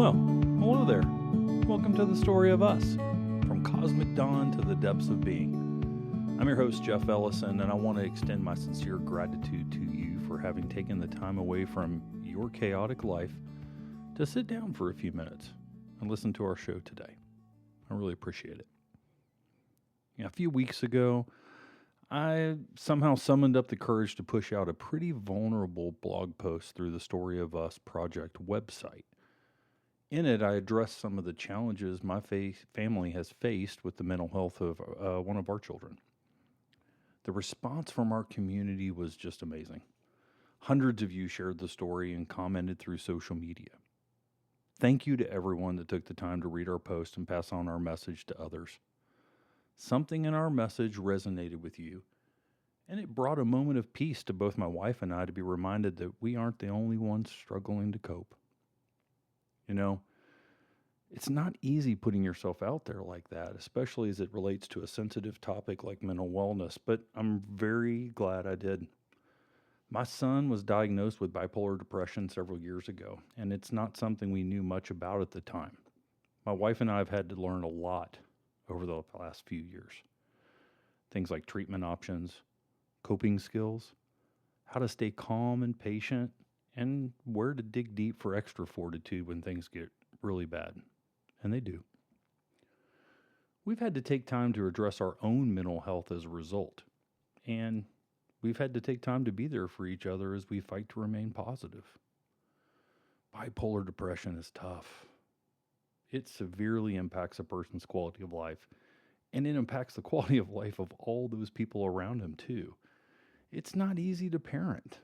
Well, hello there. Welcome to the story of us, from cosmic dawn to the depths of being. I'm your host, Jeff Ellison, and I want to extend my sincere gratitude to you for having taken the time away from your chaotic life to sit down for a few minutes and listen to our show today. I really appreciate it. A few weeks ago, I somehow summoned up the courage to push out a pretty vulnerable blog post through the Story of Us project website. In it, I addressed some of the challenges my family has faced with the mental health of one of our children. The response from our community was just amazing. Hundreds of you shared the story and commented through social media. Thank you to everyone that took the time to read our post and pass on our message to others. Something in our message resonated with you, and it brought a moment of peace to both my wife and I to be reminded that we aren't the only ones struggling to cope. You know, it's not easy putting yourself out there like that, especially as it relates to a sensitive topic like mental wellness, but I'm very glad I did. My son was diagnosed with bipolar depression several years ago, and it's not something we knew much about at the time. My wife and I have had to learn a lot over the last few years. Things like treatment options, coping skills, how to stay calm and patient, and where to dig deep for extra fortitude when things get really bad. And they do. We've had to take time to address our own mental health as a result. And we've had to take time to be there for each other as we fight to remain positive. Bipolar depression is tough. It severely impacts a person's quality of life. And it impacts the quality of life of all those people around him too. It's not easy to parent.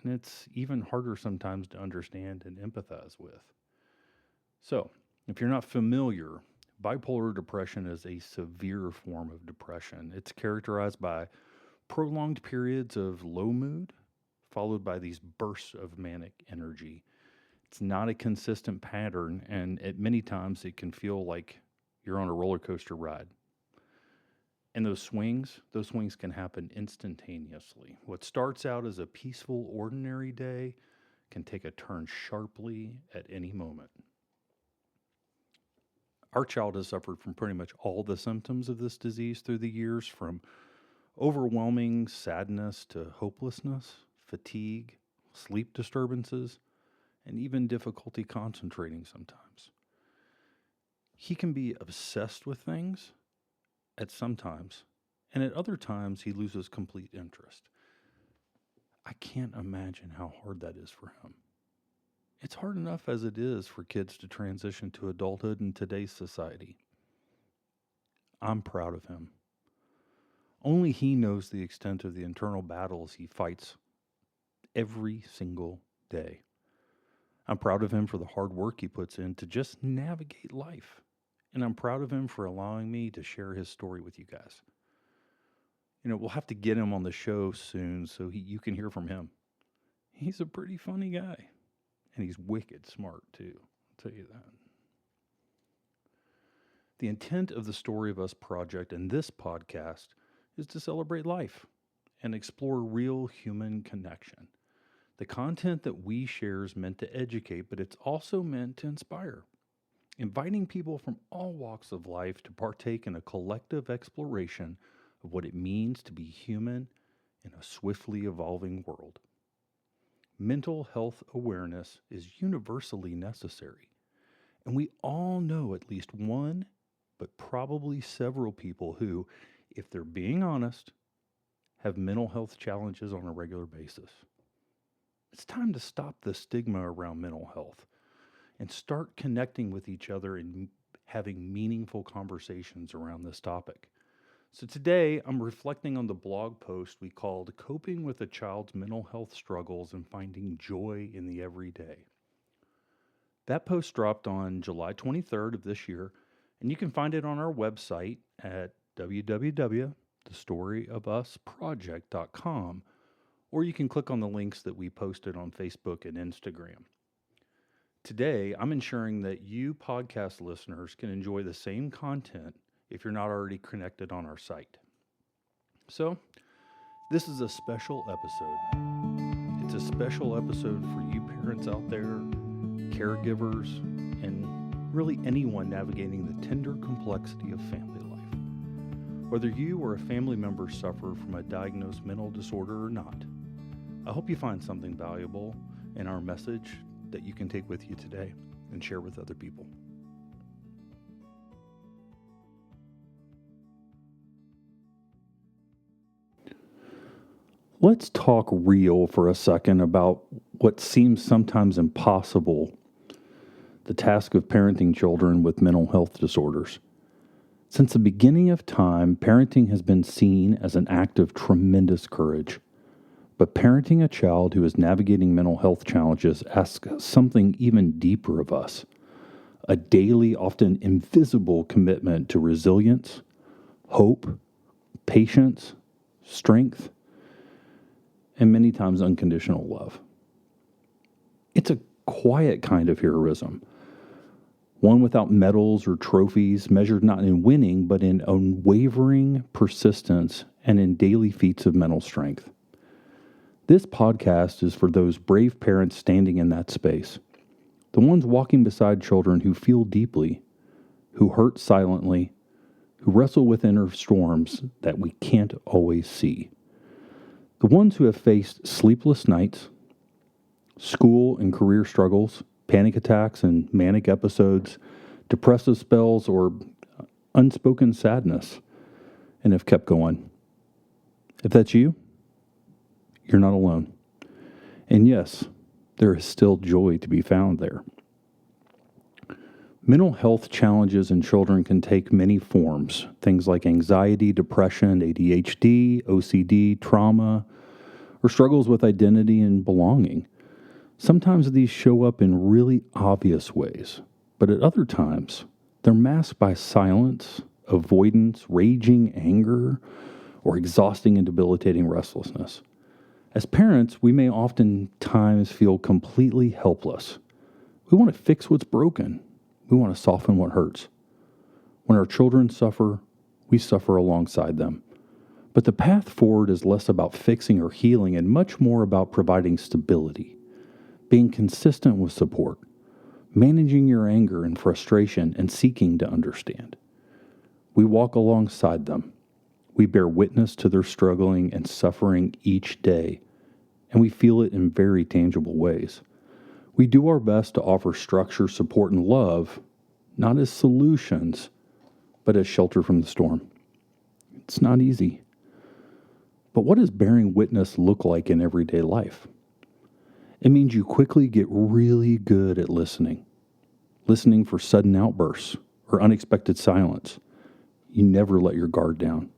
And it's even harder sometimes to understand and empathize with. So, if you're not familiar, bipolar depression is a severe form of depression. It's characterized by prolonged periods of low mood, followed by these bursts of manic energy. It's not a consistent pattern, and at many times it can feel like you're on a roller coaster ride. And those swings can happen instantaneously. What starts out as a peaceful, ordinary day can take a turn sharply at any moment. Our child has suffered from pretty much all the symptoms of this disease through the years, from overwhelming sadness to hopelessness, fatigue, sleep disturbances, and even difficulty concentrating sometimes. He can be obsessed with things at some times, and at other times he loses complete interest. I can't imagine how hard that is for him. It's hard enough as it is for kids to transition to adulthood in today's society. I'm proud of him. Only he knows the extent of the internal battles he fights every single day. I'm proud of him for the hard work he puts in to just navigate life. And I'm proud of him for allowing me to share his story with you guys. We'll have to get him on the show soon so you can hear from him. He's a pretty funny guy. And he's wicked smart, too. I'll tell you that. The intent of the Story of Us project and this podcast is to celebrate life and explore real human connection. The content that we share is meant to educate, but it's also meant to inspire. Inviting people from all walks of life to partake in a collective exploration of what it means to be human in a swiftly evolving world. Mental health awareness is universally necessary, and we all know at least one, but probably several people who, if they're being honest, have mental health challenges on a regular basis. It's time to stop the stigma around mental health and start connecting with each other and having meaningful conversations around this topic. So today, I'm reflecting on the blog post we called Coping with a Child's Mental Health Struggles and Finding Joy in the Everyday. That post dropped on July 23rd of this year, and you can find it on our website at www.thestoryofuSproject.com, or you can click on the links that we posted on Facebook and Instagram. Today, I'm ensuring that you podcast listeners can enjoy the same content if you're not already connected on our site. So, this is a special episode. It's a special episode for you parents out there, caregivers, and really anyone navigating the tender complexity of family life. Whether you or a family member suffer from a diagnosed mental disorder or not, I hope you find something valuable in our message that you can take with you today and share with other people. Let's talk real for a second about what seems sometimes impossible, the task of parenting children with mental health disorders. Since the beginning of time, parenting has been seen as an act of tremendous courage. But parenting a child who is navigating mental health challenges asks something even deeper of us, a daily, often invisible commitment to resilience, hope, patience, strength, and many times unconditional love. It's a quiet kind of heroism, one without medals or trophies, measured not in winning, but in unwavering persistence and in daily feats of mental strength. This podcast is for those brave parents standing in that space, the ones walking beside children who feel deeply, who hurt silently, who wrestle with inner storms that we can't always see. The ones who have faced sleepless nights, school and career struggles, panic attacks and manic episodes, depressive spells, or unspoken sadness, and have kept going. If that's you, you're not alone. And yes, there is still joy to be found there. Mental health challenges in children can take many forms, things like anxiety, depression, ADHD, OCD, trauma, or struggles with identity and belonging. Sometimes these show up in really obvious ways, but at other times, they're masked by silence, avoidance, raging anger, or exhausting and debilitating restlessness. As parents, we may oftentimes feel completely helpless. We want to fix what's broken. We want to soften what hurts. When our children suffer, we suffer alongside them. But the path forward is less about fixing or healing and much more about providing stability, being consistent with support, managing your anger and frustration, and seeking to understand. We walk alongside them. We bear witness to their struggling and suffering each day, and we feel it in very tangible ways. We do our best to offer structure, support, and love, not as solutions, but as shelter from the storm. It's not easy. But what does bearing witness look like in everyday life? It means you quickly get really good at listening for sudden outbursts or unexpected silence. You never let your guard down.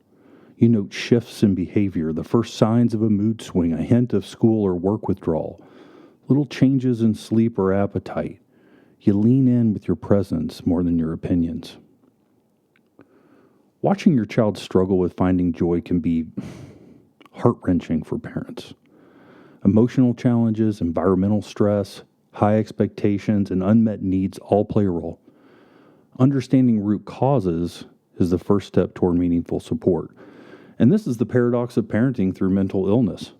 You note shifts in behavior, the first signs of a mood swing, a hint of school or work withdrawal, little changes in sleep or appetite. You lean in with your presence more than your opinions. Watching your child struggle with finding joy can be heart-wrenching for parents. Emotional challenges, environmental stress, high expectations, and unmet needs all play a role. Understanding root causes is the first step toward meaningful support. And this is the paradox of parenting through mental illness.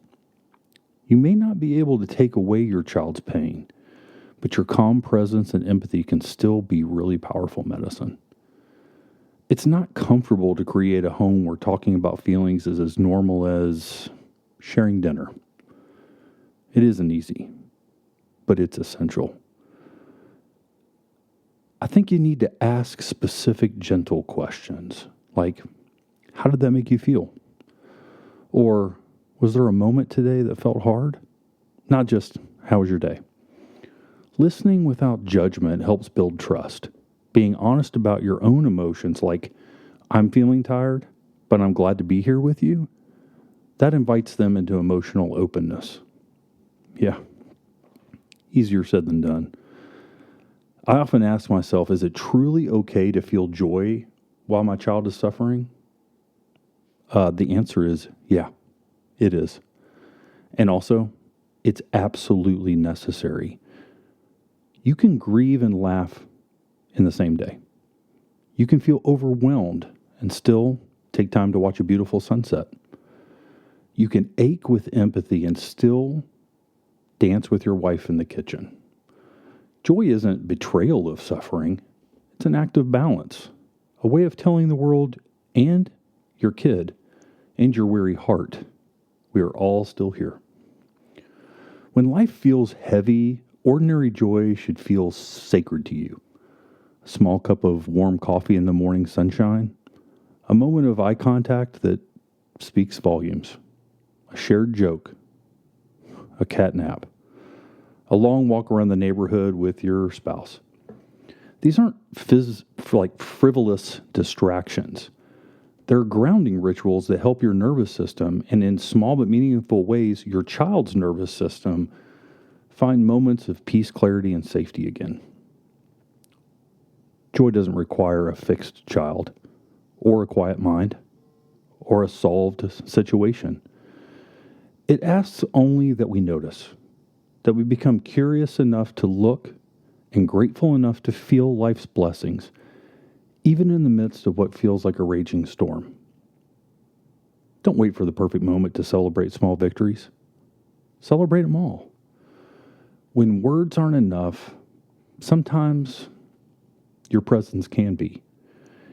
You may not be able to take away your child's pain, but your calm presence and empathy can still be really powerful medicine. It's not comfortable to create a home where talking about feelings is as normal as sharing dinner. It isn't easy, but it's essential. I think you need to ask specific, gentle questions, like, how did that make you feel? Or, was there a moment today that felt hard? Not just, how was your day? Listening without judgment helps build trust. Being honest about your own emotions, like, I'm feeling tired, but I'm glad to be here with you, that invites them into emotional openness. Yeah, easier said than done. I often ask myself, is it truly okay to feel joy while my child is suffering? The answer is, yeah, it is. And also, it's absolutely necessary. You can grieve and laugh in the same day. You can feel overwhelmed and still take time to watch a beautiful sunset. You can ache with empathy and still dance with your wife in the kitchen. Joy isn't betrayal of suffering. It's an act of balance, a way of telling the world and your kid and your weary heart, we are all still here. When life feels heavy, ordinary joy should feel sacred to you. A small cup of warm coffee in the morning sunshine, a moment of eye contact that speaks volumes, a shared joke, a cat nap, a long walk around the neighborhood with your spouse. These aren't frivolous distractions. They're grounding rituals that help your nervous system, and in small but meaningful ways, your child's nervous system find moments of peace, clarity, and safety again. Joy doesn't require a fixed child, or a quiet mind, or a solved situation. It asks only that we notice, that we become curious enough to look and grateful enough to feel life's blessings, even in the midst of what feels like a raging storm. Don't wait for the perfect moment to celebrate small victories. Celebrate them all. When words aren't enough, sometimes your presence can be.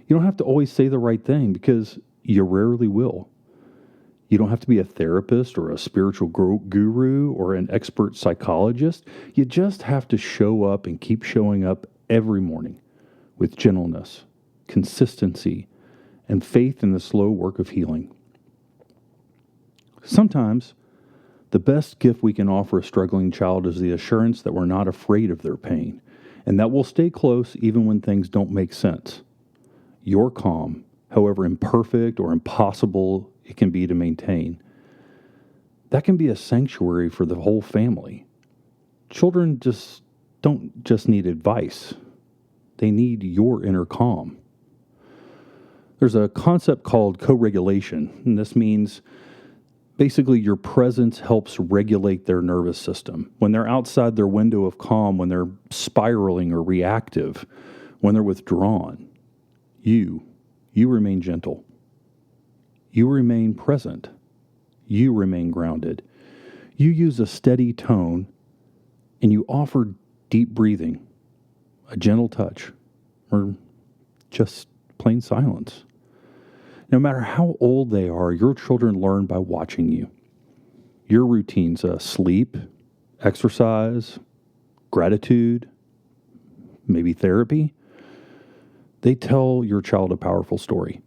You don't have to always say the right thing because you rarely will. You don't have to be a therapist or a spiritual guru or an expert psychologist. You just have to show up and keep showing up every morning with gentleness, consistency, and faith in the slow work of healing. Sometimes, the best gift we can offer a struggling child is the assurance that we're not afraid of their pain, and that we'll stay close even when things don't make sense. Your calm, however imperfect or impossible it can be to maintain, that can be a sanctuary for the whole family. Children don't just need advice. They need your inner calm. There's a concept called coregulation, and this means basically your presence helps regulate their nervous system. When they're outside their window of calm, when they're spiraling or reactive, when they're withdrawn, you remain gentle. You remain present. You remain grounded. You use a steady tone, and you offer deep breathing, a gentle touch, or just plain silence. No matter how old they are, your children learn by watching you. Your routines, sleep, exercise, gratitude, maybe therapy, they tell your child a powerful story.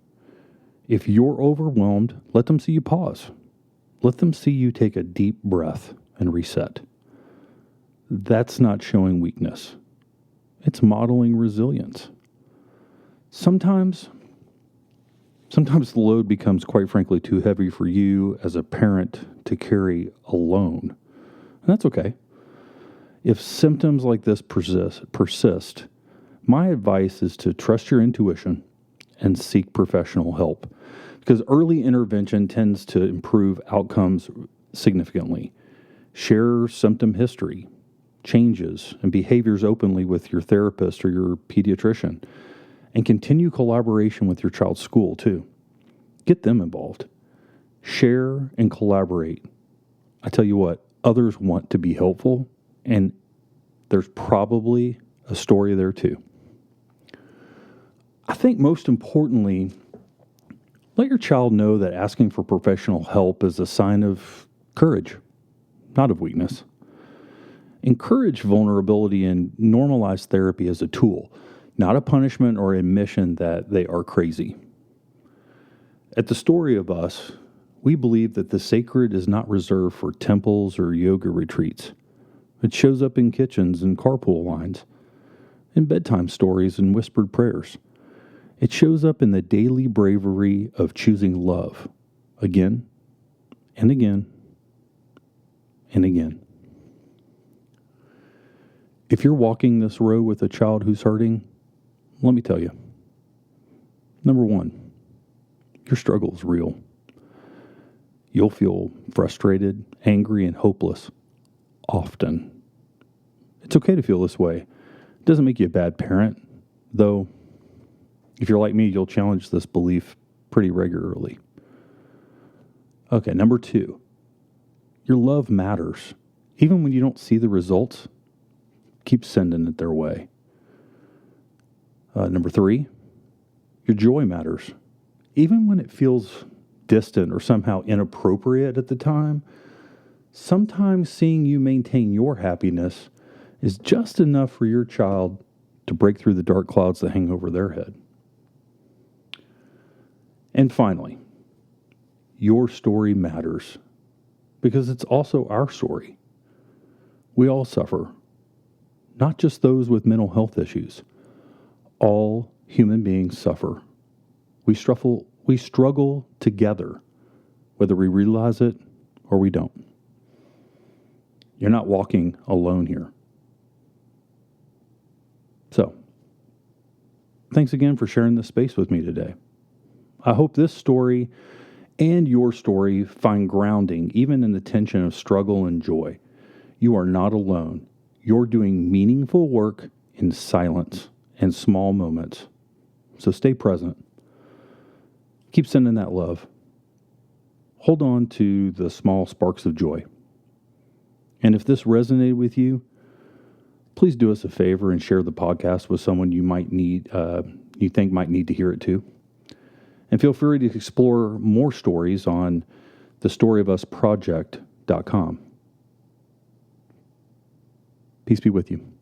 If you're overwhelmed, let them see you pause. Let them see you take a deep breath and reset. That's not showing weakness. It's modeling resilience. Sometimes the load becomes, quite frankly, too heavy for you as a parent to carry alone. And that's okay. If symptoms like this persist, my advice is to trust your intuition and seek professional help, because early intervention tends to improve outcomes significantly. Share symptom history, changes, and behaviors openly with your therapist or your pediatrician, and continue collaboration with your child's school too. Get them involved. Share and collaborate. I tell you what, others want to be helpful, and there's probably a story there too. I think most importantly, let your child know that asking for professional help is a sign of courage, not of weakness. Encourage vulnerability and normalize therapy as a tool, not a punishment or admission that they are crazy. At the Story of Us, we believe that the sacred is not reserved for temples or yoga retreats. It shows up in kitchens and carpool lines, in bedtime stories and whispered prayers. It shows up in the daily bravery of choosing love again and again and again. If you're walking this road with a child who's hurting, let me tell you. Number one, your struggle is real. You'll feel frustrated, angry, and hopeless often. It's okay to feel this way. It doesn't make you a bad parent, though. If you're like me, you'll challenge this belief pretty regularly. Okay, number two, your love matters. Even when you don't see the results, keep sending it their way. Number 3, your joy matters. Even when it feels distant or somehow inappropriate at the time, sometimes seeing you maintain your happiness is just enough for your child to break through the dark clouds that hang over their head. And finally, your story matters because it's also our story. We all suffer, not just those with mental health issues. All human beings suffer. We struggle together, whether we realize it or we don't. You're not walking alone here. So, thanks again for sharing this space with me today. I hope this story and your story find grounding even in the tension of struggle and joy. You are not alone. You're doing meaningful work in silence and small moments. So stay present. Keep sending that love. Hold on to the small sparks of joy. And if this resonated with you, please do us a favor and share the podcast with someone you think might need to hear it too. And feel free to explore more stories on thestoryofussproject.com. Peace be with you.